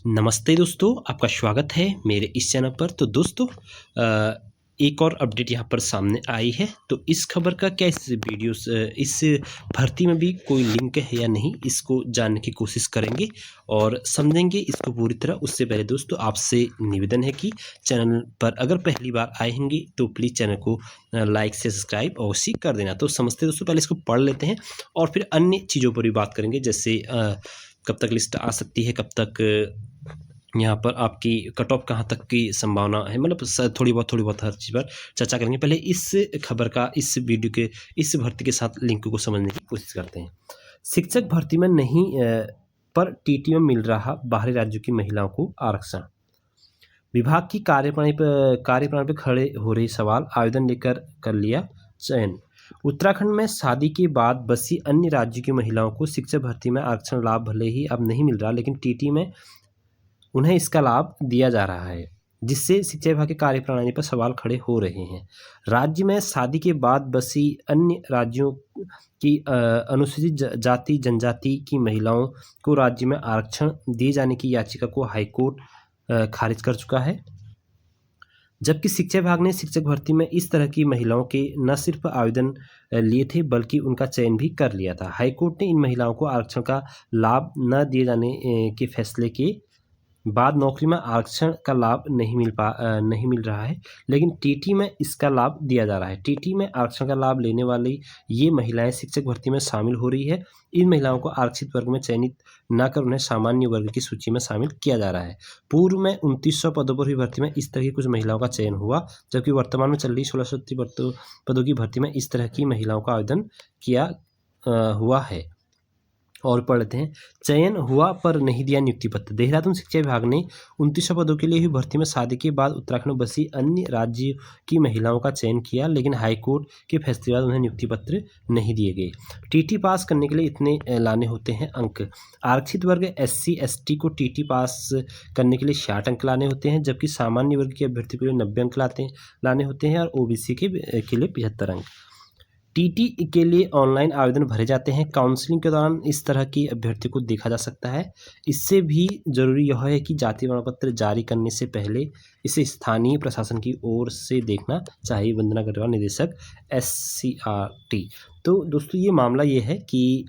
नमस्ते दोस्तों, आपका स्वागत है मेरे इस चैनल पर। तो दोस्तों एक और अपडेट यहाँ पर सामने आई है। तो इस खबर का क्या इस भर्ती में भी कोई लिंक है या नहीं, इसको जानने की कोशिश करेंगे और समझेंगे इसको पूरी तरह। उससे पहले दोस्तों आपसे निवेदन है कि चैनल पर अगर पहली बार आए होंगे तो प्लीज़ चैनल को लाइक से सब्सक्राइब अवश्य कर देना। तो समझते दोस्तों, पहले इसको पढ़ लेते हैं और फिर अन्य चीज़ों पर भी बात करेंगे, जैसे कब तक लिस्ट आ सकती है, कब तक यहाँ पर आपकी कट ऑफ कहाँ तक की संभावना है, मतलब थोड़ी बहुत हर चीज़ पर चर्चा करेंगे। पहले इस खबर का, इस वीडियो के, इस भर्ती के साथ लिंक को समझने की कोशिश करते हैं। शिक्षक भर्ती में नहीं पर टीटी में मिल रहा बाहरी राज्यों की महिलाओं को आरक्षण। विभाग की कार्यप्रणाली पर खड़े हो रहे सवाल, आवेदन लेकर कर लिया चयन। उत्तराखंड में शादी के बाद बसी अन्य राज्यों की महिलाओं को शिक्षक भर्ती में आरक्षण लाभ भले ही अब नहीं मिल रहा, लेकिन टीटी में उन्हें इसका लाभ दिया जा रहा है, जिससे शिक्षा विभाग की कार्यप्रणाली पर सवाल खड़े हो रहे हैं। राज्य में शादी के बाद बसी अन्य राज्यों की अनुसूचित जाति जनजाति की महिलाओं को राज्य में आरक्षण दिए जाने की याचिका को हाईकोर्ट खारिज कर चुका है, जबकि शिक्षा विभाग ने शिक्षक भर्ती में इस तरह की महिलाओं के न सिर्फ आवेदन लिए थे बल्कि उनका चयन भी कर लिया था। हाईकोर्ट ने इन महिलाओं को आरक्षण का लाभ न दिए जाने के फैसले के बाद नौकरी में आरक्षण का लाभ नहीं मिल रहा है, लेकिन टीटी में इसका लाभ दिया जा रहा है। टीटी में आरक्षण का लाभ लेने वाली ये महिलाएं शिक्षक भर्ती में शामिल हो रही है। इन महिलाओं को आरक्षित वर्ग में चयनित न कर उन्हें सामान्य वर्ग की सूची में शामिल किया जा रहा है। पूर्व में 2900 पदों पर हुई भर्ती में इस तरह की कुछ महिलाओं का चयन हुआ, जबकि वर्तमान में चल रही 1630 पदों की भर्ती में इस तरह की महिलाओं का आवेदन किया हुआ है। और पढ़ लेते हैं। चयन हुआ पर नहीं दिया नियुक्ति पत्र। देहरादून शिक्षा विभाग ने 2900 पदों के लिए हुई भर्ती में शादी के बाद उत्तराखंड में बसी अन्य राज्यों की महिलाओं का चयन किया, लेकिन हाईकोर्ट के फैसले के बाद उन्हें नियुक्ति पत्र नहीं दिए गए। टीटी पास करने के लिए इतने लाने होते हैं अंक। आरक्षित वर्ग SC ST को टीटी पास करने के लिए 60 अंक लाने होते हैं, जबकि सामान्य वर्ग के अभ्यर्थी के लिए 90 अंक लाने होते हैं और OBC के लिए 75 अंक। टीटी के लिए ऑनलाइन आवेदन भरे जाते हैं। काउंसलिंग के दौरान इस तरह की अभ्यर्थी को देखा जा सकता है। इससे भी जरूरी यह है कि जाति प्रमाण पत्र जारी करने से पहले इसे स्थानीय प्रशासन की ओर से देखना चाहिए। वंदना अग्रवाल, निदेशक SCRT। तो दोस्तों ये मामला ये है कि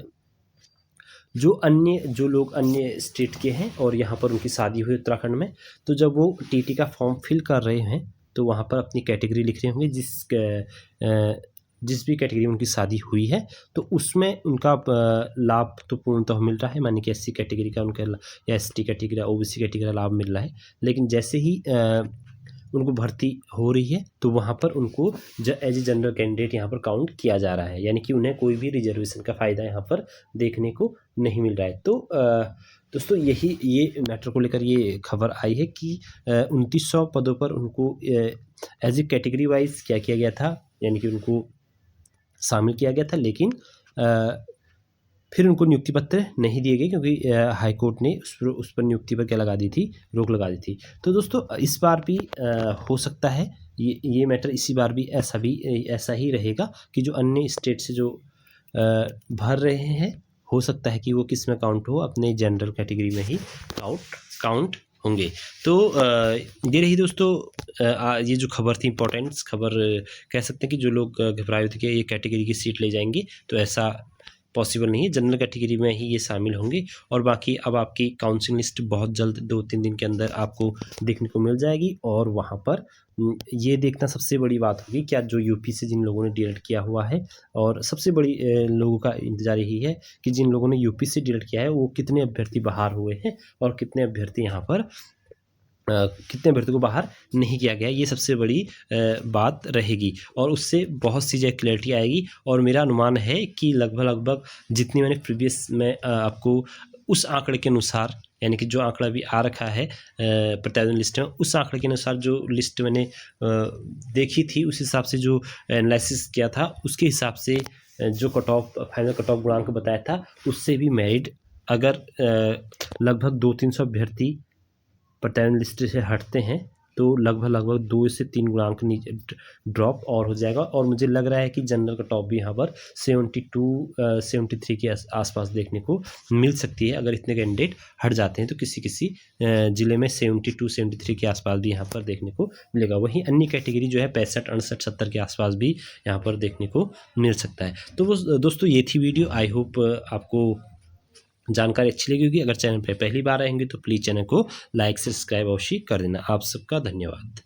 जो लोग अन्य स्टेट के हैं और यहाँ पर उनकी शादी हुई उत्तराखंड में, तो जब वो टीटी का फॉर्म फिल कर रहे हैं तो वहाँ पर अपनी कैटेगरी लिख रहे होंगे, जिस भी कैटेगरी में उनकी शादी हुई है, तो उसमें उनका लाभ तो पूर्णतः मिल रहा है, मानी कि SC कैटेगरी का उनका या ST कैटेगरी OBC कैटेगरी का लाभ मिल रहा है। लेकिन जैसे ही उनको भर्ती हो रही है तो वहाँ पर उनको एज ए जनरल कैंडिडेट यहाँ पर काउंट किया जा रहा है, यानी कि उन्हें कोई भी रिजर्वेशन का फ़ायदा यहाँ पर देखने को नहीं मिल रहा है। तो दोस्तों ये मैटर को लेकर ये खबर आई है कि 2900 पदों पर उनको एज ए कैटेगरी वाइज क्या किया गया था, यानी कि उनको शामिल किया गया था, लेकिन फिर उनको नियुक्ति पत्र नहीं दिए गए, क्योंकि हाईकोर्ट ने उस पर नियुक्ति पर क्या लगा दी थी, रोक लगा दी थी। तो दोस्तों इस बार भी हो सकता है ये मैटर इसी बार भी ऐसा ही रहेगा कि जो अन्य स्टेट से जो भर रहे हैं, हो सकता है कि वो किस में काउंट हो, अपने जनरल कैटेगरी में ही काउंट होंगे। तो ये रही दोस्तों ये जो खबर थी, इंपॉर्टेंट खबर कह सकते हैं कि जो लोग घबराए थे कि ये कैटेगरी की सीट ले जाएंगे, तो ऐसा पॉसिबल नहीं है। जनरल कैटेगरी में ही ये शामिल होंगे और बाकी अब आपकी काउंसिलिंग लिस्ट बहुत जल्द 2-3 दिन के अंदर आपको देखने को मिल जाएगी। और वहाँ पर ये देखना सबसे बड़ी बात होगी कि आज जो यूपी से जिन लोगों ने डीएलएड किया हुआ है, और सबसे बड़ी लोगों का इंतजार यही है कि जिन लोगों ने यूपी से डीएलएड किया है वो कितने अभ्यर्थी बाहर हुए हैं और कितने अभ्यर्थी यहाँ पर कितने अभ्यर्थी को बाहर नहीं किया गया। ये सबसे बड़ी बात रहेगी और उससे बहुत सी जगह क्लैरिटी आएगी। और मेरा अनुमान है कि लगभग जितनी मैंने प्रीवियस में आपको उस आंकड़े के अनुसार, यानी कि जो आंकड़ा भी आ रखा है प्रत्यावेदन लिस्ट में, उस आंकड़े के अनुसार जो लिस्ट मैंने देखी थी, उस हिसाब से जो एनालिसिस किया था, उसके हिसाब से जो फाइनल कट ऑफ गुणांक बताया था, उससे भी मेरिट अगर लगभग 200-300 अभ्यर्थी प्रत्यावेदन लिस्ट से हटते हैं तो लगभग 2 से 3 गुणांक नीचे ड्रॉप और हो जाएगा। और मुझे लग रहा है कि जनरल कट ऑफ भी यहाँ पर 73 के आसपास देखने को मिल सकती है। अगर इतने कैंडिडेट हट जाते हैं तो किसी ज़िले में 72-73 के आसपास भी यहाँ पर देखने को मिलेगा। वहीं अन्य कैटेगरी जो है 65, 68, 70 के आसपास भी यहाँ पर देखने को मिल सकता है। तो वो दोस्तों ये थी वीडियो। आई होप आपको जानकारी अच्छी लगी होगी। अगर चैनल पर पहली बार आएंगे तो प्लीज़ चैनल को लाइक सब्सक्राइब अवश्य कर देना। आप सबका धन्यवाद।